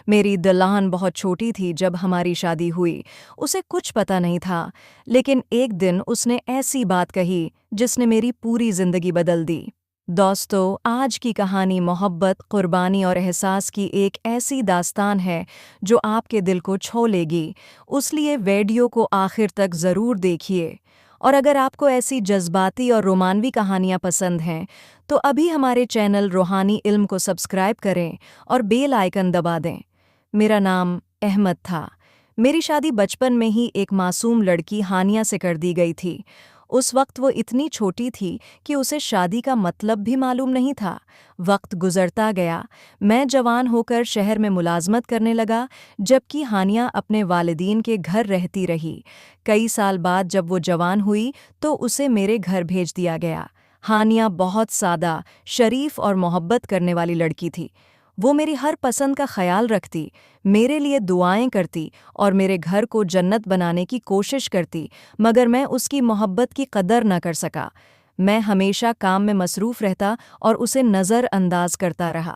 मेरी दुल्हन बहुत छोटी थी जब हमारी शादी हुई। उसे कुछ पता नहीं था, लेकिन एक दिन उसने ऐसी बात कही जिसने मेरी पूरी जिंदगी बदल दी। दोस्तों, आज की कहानी मोहब्बत, कुर्बानी और एहसास की एक ऐसी दास्तान है जो आपके दिल को छू लेगी। उसलिए वीडियो को आखिर तक ज़रूर देखिए। और अगर आपको ऐसी जज्बाती और रोमानवी कहानियाँ पसंद हैं, तो अभी हमारे चैनल रूहानी इल्म को सब्सक्राइब करें और बेल आइकन दबा दें। मेरा नाम अहमद था। मेरी शादी बचपन में ही एक मासूम लड़की हानिया से कर दी गई थी। उस वक्त वो इतनी छोटी थी कि उसे शादी का मतलब भी मालूम नहीं था। वक्त गुजरता गया, मैं जवान होकर शहर में मुलाजमत करने लगा, जबकि हानिया अपने वालिदीन के घर रहती रही। कई साल बाद जब वो जवान हुई तो उसे मेरे घर भेज दिया गया। हानिया बहुत सादा, शरीफ और मोहब्बत करने वाली लड़की थी। वो मेरी हर पसंद का ख्याल रखती, मेरे लिए दुआएं करती और मेरे घर को जन्नत बनाने की कोशिश करती, मगर मैं उसकी मोहब्बत की कदर न कर सका। मैं हमेशा काम में मसरूफ़ रहता और उसे नज़रअंदाज करता रहा।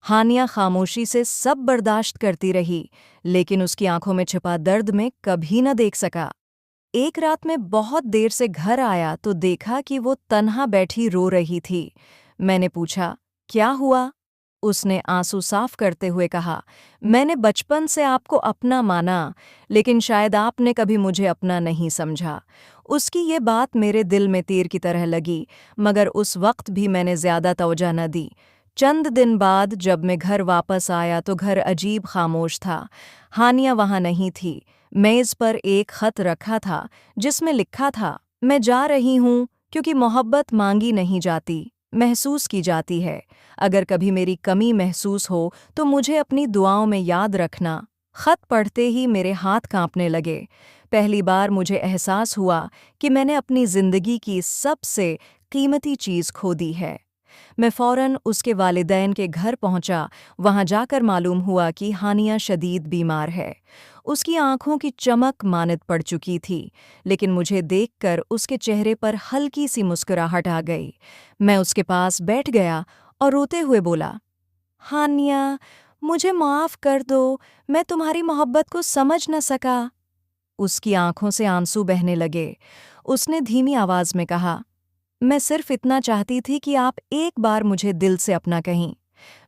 हानिया खामोशी से सब बर्दाश्त करती रही, लेकिन उसकी आंखों में छिपा दर्द में कभी न देख सका। एक रात में बहुत देर से घर आया तो देखा कि वो तन्हा बैठी रो रही थी। मैंने पूछा, क्या हुआ? उसने आंसू साफ करते हुए कहा, मैंने बचपन से आपको अपना माना, लेकिन शायद आपने कभी मुझे अपना नहीं समझा। उसकी ये बात मेरे दिल में तीर की तरह लगी, मगर उस वक्त भी मैंने ज्यादा तवज्जो न दी। चंद दिन बाद जब मैं घर वापस आया तो घर अजीब खामोश था। हानिया वहां नहीं थी। मेज पर एक खत रखा था जिसमें लिखा था, मैं जा रही हूं क्योंकि मोहब्बत मांगी नहीं जाती, महसूस की जाती है। अगर कभी मेरी कमी महसूस हो तो मुझे अपनी दुआओं में याद रखना। खत पढ़ते ही मेरे हाथ कांपने लगे। पहली बार मुझे एहसास हुआ कि मैंने अपनी जिंदगी की सबसे कीमती चीज खो दी है। मैं फौरन उसके वालिदैन के घर पहुंचा। वहां जाकर मालूम हुआ कि हानिया शदीद बीमार है। उसकी आंखों की चमक मानद पड़ चुकी थी, लेकिन मुझे देखकर उसके चेहरे पर हल्की सी मुस्कुराहट आ गई। मैं उसके पास बैठ गया और रोते हुए बोला, हानिया, मुझे माफ़ कर दो, मैं तुम्हारी मोहब्बत को समझ न सका। उसकी आंखों से आंसू बहने लगे। उसने धीमी आवाज में कहा, मैं सिर्फ इतना चाहती थी कि आप एक बार मुझे दिल से अपना कहीं।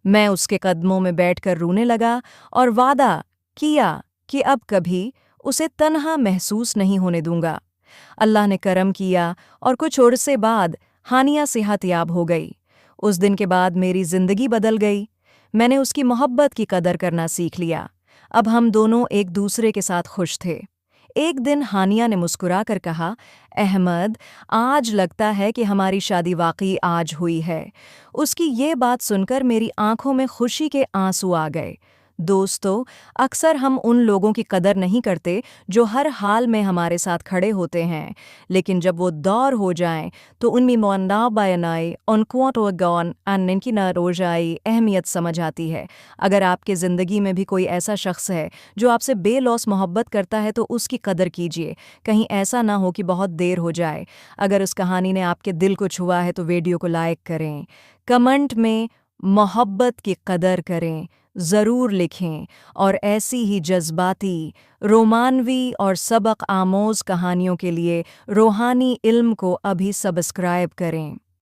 मैं उसके कदमों में बैठकर रोने लगा और वादा किया कि अब कभी उसे तन्हा महसूस नहीं होने दूंगा। अल्लाह ने करम किया और कुछ अरसे बाद हानिया सेहतयाब हो गई। उस दिन के बाद मेरी जिंदगी बदल गई। मैंने उसकी मोहब्बत की कदर करना सीख लिया। अब हम दोनों एक दूसरे के साथ खुश थे। एक दिन हानिया ने मुस्कुराकर कहा, अहमद, आज लगता है कि हमारी शादी वाकई आज हुई है। उसकी ये बात सुनकर मेरी आंखों में खुशी के आंसू आ गए। दोस्तों, अक्सर हम उन लोगों की कदर नहीं करते जो हर हाल में हमारे साथ खड़े होते हैं, लेकिन जब वो दौर हो जाएं तो उनमें मौना बयानाई उनको तो गौन अनकी न रोजाई अहमियत समझ आती है। अगर आपके ज़िंदगी में भी कोई ऐसा शख्स है जो आपसे बेलौस मोहब्बत करता है तो उसकी कदर कीजिए, कहीं ऐसा ना हो कि बहुत देर हो जाए। अगर उस कहानी ने आपके दिल को छुआ है तो वीडियो को लाइक करें, कमेंट में मोहब्बत की कदर करें ज़रूर लिखें, और ऐसी ही जज्बाती, रोमानवी और सबक आमोज़ कहानियों के लिए रूहानी इल्म को अभी सब्सक्राइब करें।